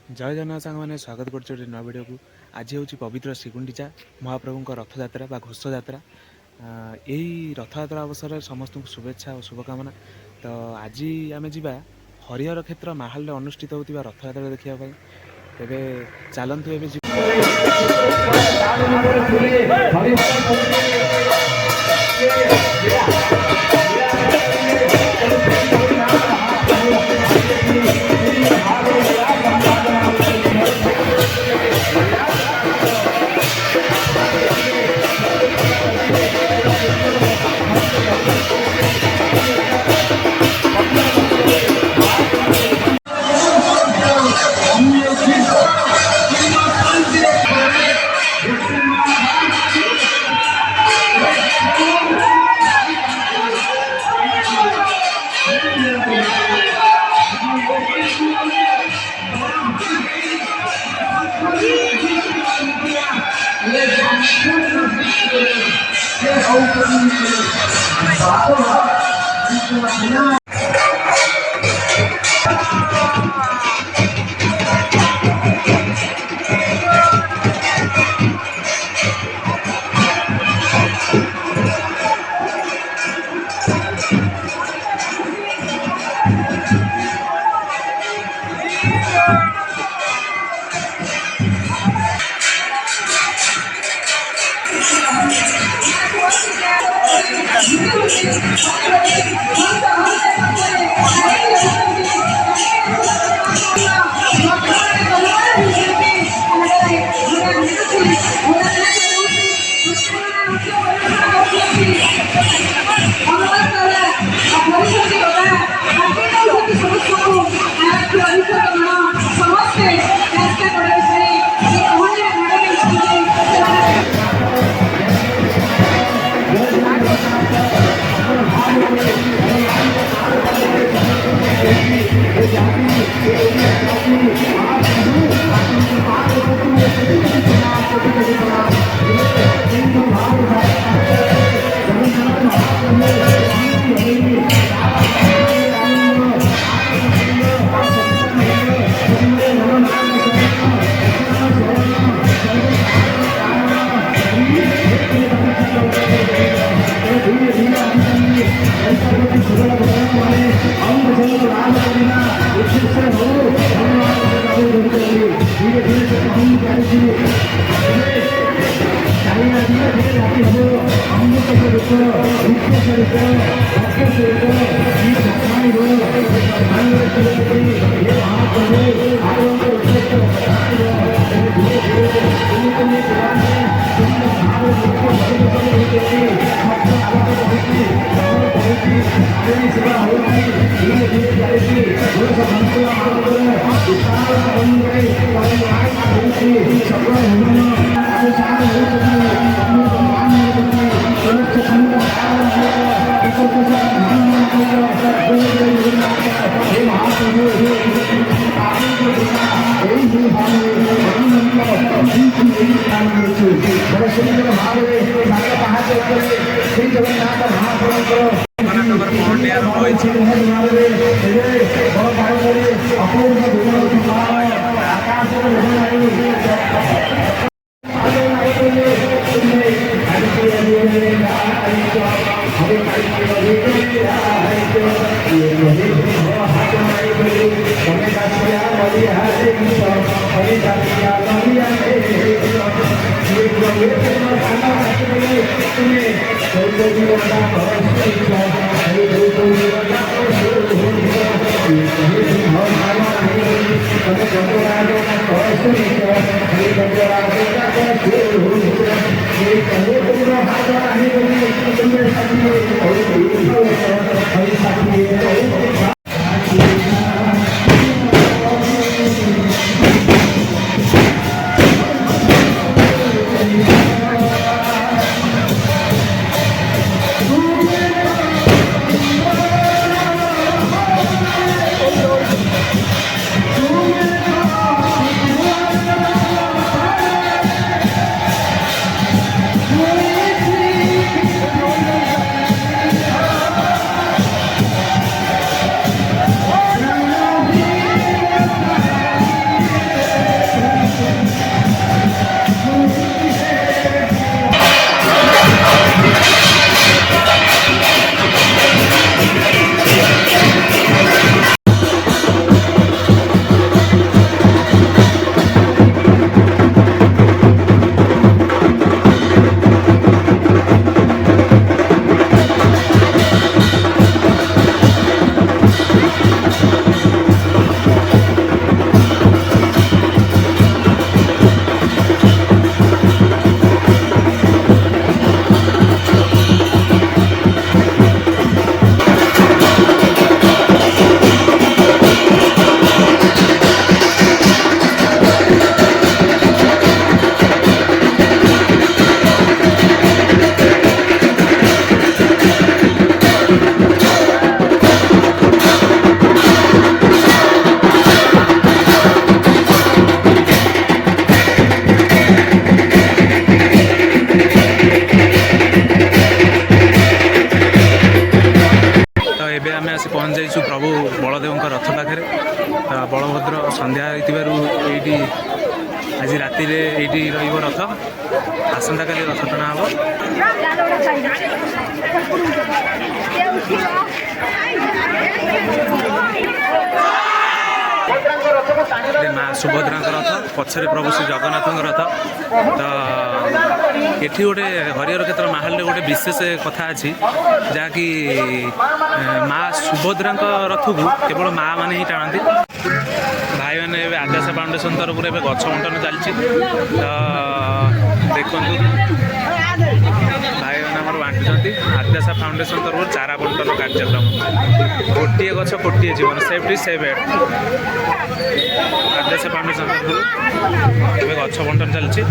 जय जगन्नाथ सांग मैंने स्वागत कर नुआ भिड को। आज हूँ पवित्र श्रीगुंडीचा महाप्रभु रथयात्रा बा घोष यात्रा। यही रथयात्रा अवसर में समस्त शुभेच्छा और शुभकामना। तो आज आम जा हरिहर क्षेत्र माहल अनुष्ठित होता रथयात्रा देखापी। तेरे चलतु ए ସନ୍ଧ୍ୟା ହୋଇଥିବାରୁ ଏଇଠି ଆଜି ରାତିରେ ଏଇଠି ରହିବ ରଥ। ଆସନ୍ତାକାଲି ରଥ ଟଣା ହେବ। ମା ସୁଭଦ୍ରାଙ୍କ ରଥ, ପଛରେ ପ୍ରଭୁ ଶ୍ରୀ ଜଗନ୍ନାଥଙ୍କ ରଥ। ତ ଏଠି ଗୋଟେ ହରିହର କ୍ଷେତ୍ର ମାହାଲରେ ଗୋଟେ ବିଶେଷ କଥା ଅଛି, ଯାହାକି ମା ସୁଭଦ୍ରାଙ୍କ ରଥକୁ କେବଳ ମା ମାନେ ହିଁ ଟାଣନ୍ତି। ଭାଇମାନେ ଏବେ ଆଦାସ ଫାଉଣ୍ଡେସନ ତରଫରୁ ଏବେ ଗଛ ବଣ୍ଟନ ଚାଲିଛି। ତ ଦେଖନ୍ତୁ ଭାଇମାନେ ଆମର ବାଣ୍ଟୁଛନ୍ତି। ଆଦାସ ଫାଉଣ୍ଡେସନ ତରଫରୁ ଚାରା ବଣ୍ଟନ କାର୍ଯ୍ୟକ୍ରମ। ଗୋଟିଏ ଗଛ କୋଟିଏ ଜୀବନ, ସେଫ୍ଟି ସେଭ୍ ଏଟ୍। ଆଦାସ ଫାଉଣ୍ଡେସନ ତରଫରୁ ଏବେ ଗଛ ବଣ୍ଟନ ଚାଲିଛି।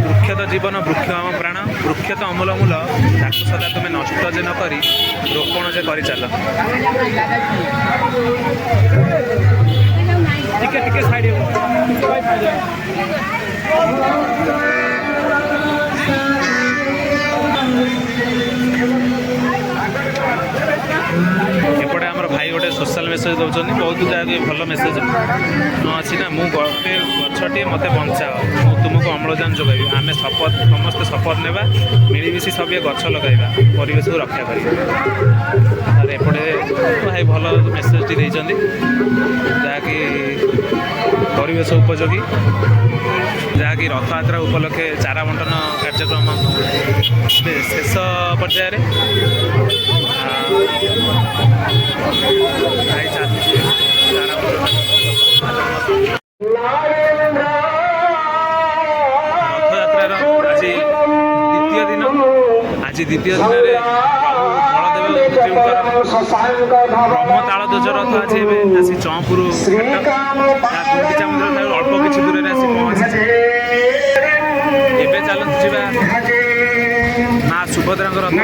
ବୃକ୍ଷ ତ ଜୀବନ, ବୃକ୍ଷ ଆମ ପ୍ରାଣ, ବୃକ୍ଷ ତ ଅମୂଲ ମୂଲ, ତାକୁ ସଦା ତୁମେ ନଷ୍ଟ ଯେ ନ କରି ରୋପଣ ଯେ କରିଚାଲ। ଟିକେ ଟିକେ ସାଇଡ୍ ଏପଟେ ଆମର ଭାଇ ଗୋଟେ ସୋସିଆଲ ମେସେଜ ଦେଉଛନ୍ତି। ବହୁତ ଯାହାକି ଭଲ ମେସେଜ ଅଛି ନା, ମୁଁ ଗୋଟେ ଗଛଟିଏ ମୋତେ ବଞ୍ଚାଅ, ମୁଁ ତୁମକୁ ଅମ୍ଳଜାନ ଯୋଗାଇବି। ଆମେ ସମସ୍ତେ ଶପଥ ନେବା, ମିଳିମିଶି ସଭିଏ ଗଛ ଲଗାଇବା, ପରିବେଶକୁ ରକ୍ଷା କରିବା। ଆଉ ଏପଟେ ଭାଇ ଭଲ ମେସେଜଟି ଦେଇଛନ୍ତି, ଯାହାକି ପରିବେଶ ଉପଯୋଗୀ, ଯାହାକି ରଥଯାତ୍ରା ଉପଲକ୍ଷେ ଚାରା ବଣ୍ଟନ କାର୍ଯ୍ୟକ୍ରମ ଶେଷ ପର୍ଯ୍ୟାୟରେ। ରଥଯାତ୍ରାର ଆଜି ଦ୍ୱିତୀୟ ଦିନରେ ବଳଦେବ ବ୍ରହ୍ମ ତାଳଧ୍ୱଜ ରଥ ଆଜି ଏବେ ଆସି ଚଅଁପୁର ଗୁଣ୍ଡିଚା ମନ୍ଦିର ଠାରୁ ଅଳ୍ପ କିଛି ଦୂରରେ ଆସି ପହଞ୍ଚିଛି। ଏବେ ଚାଲନ୍ତୁ ଯିବା ମା ସୁଭଦ୍ରାଙ୍କ ରଥ।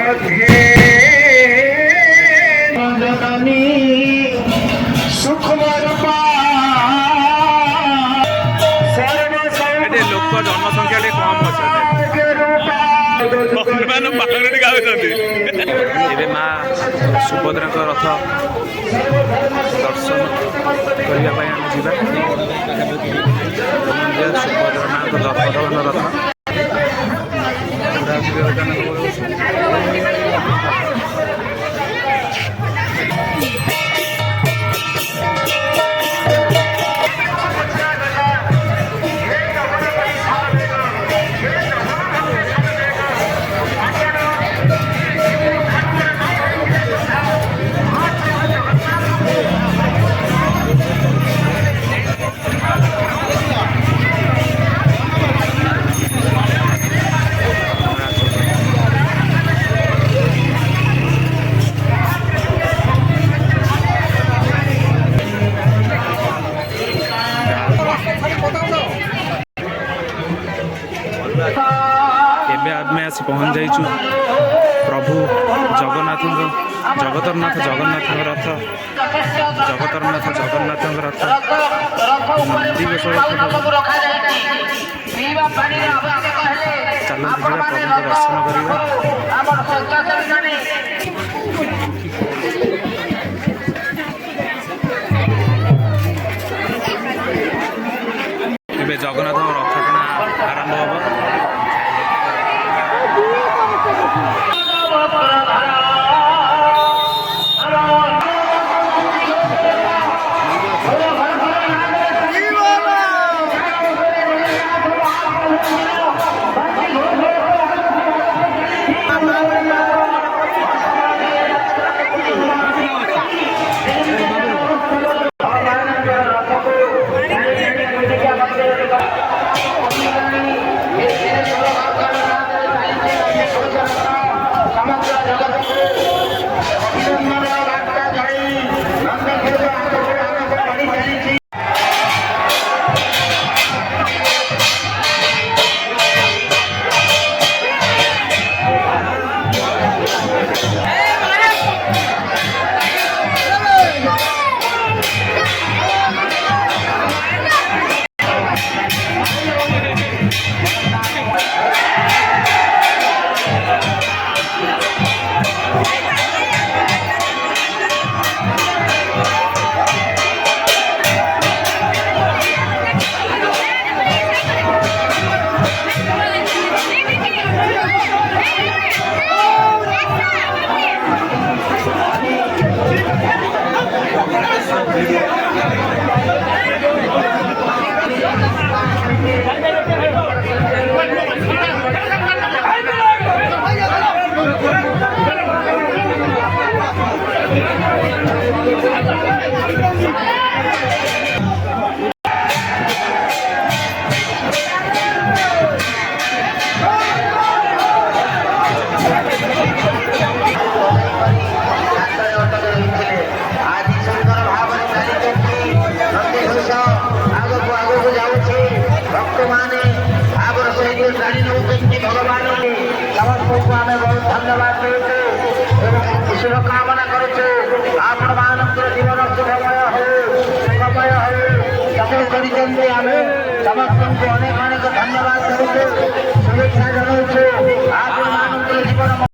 ଲୋକ ଜନସଂଖ୍ୟା ଟିକେ କମ୍ ଅଛନ୍ତି। ଏବେ ମା ସୁଭଦ୍ରାଙ୍କ ରଥ ଦର୍ଶନ କରିବା ପାଇଁ ଆମେ ଯିବା। ସୁଭଦ୍ରା ମାଙ୍କ ଦର୍ଶନ ରଥ ଏବେ ଆମେ ଆସି ପହଞ୍ଚି ଯାଇଛୁ ପ୍ରଭୁ ଜଗନ୍ନାଥଙ୍କ ଜଗତରନାଥ ଜଗନ୍ନାଥଙ୍କ ରଥ। ଜଗତରନାଥ ଜଗନ୍ନାଥଙ୍କ ରଥ ନନ୍ଦିଘୋଷ ଚାଲନ୍ତୁ ଯିବା ପ୍ରଭୁଙ୍କ ଦର୍ଶନ କରିବା। ଏବେ ଜଗନ୍ନାଥଙ୍କ ରଥ ଟଣା ଆରମ୍ଭ ହେବ। शुभकामना करुचु आपण मानकर जीवन सुखमय हो सुखमय हो सब करिसेंते आमे समस्त को अनेक अनेक धन्यवाद करुचु शुभेच्छा जनाउछु आपण मानकर जीवन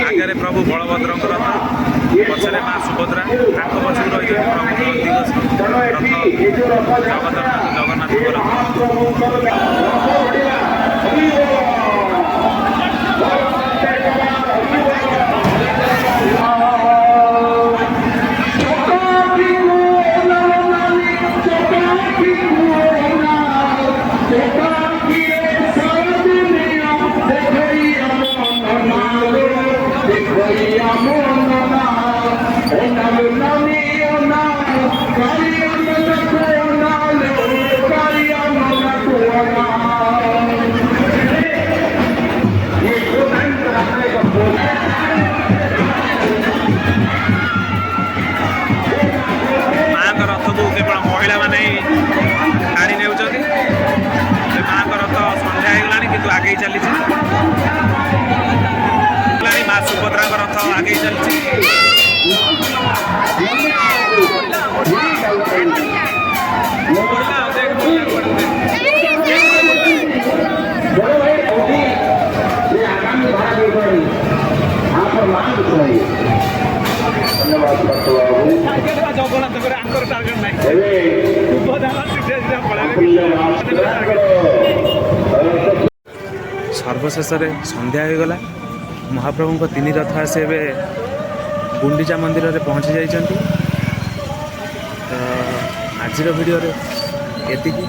आगे प्रभु बलभद्र पछरे माँ सुभद्रा पछू रही आगे चली माँ सुभद्रा रथ आगे चलती ଭାଇ ଧନ୍ୟବାଦ ବାବୁ ଜଗନ୍ନାଥଙ୍କର ଆଙ୍କର ଟାର୍ଗେଟ ନାହିଁ ଏବେ ସର୍ବଶେଷରେ ସନ୍ଧ୍ୟା ହୋଇଗଲା। ମହାପ୍ରଭୁଙ୍କ 3 ରଥ ଆସି ଏବେ ଗୁଣ୍ଡିଚା ମନ୍ଦିରରେ ପହଞ୍ଚି ଯାଇଛନ୍ତି। ତ ଆଜିର ଭିଡ଼ିଓରେ ଏତିକି।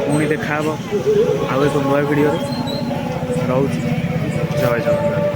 ପୁଣି ଦେଖାହେବ ଆଉ ଏକ ନୂଆ ଭିଡ଼ିଓରେ। ରହୁଛି। ଜୟ ଜଗନ୍ନାଥ।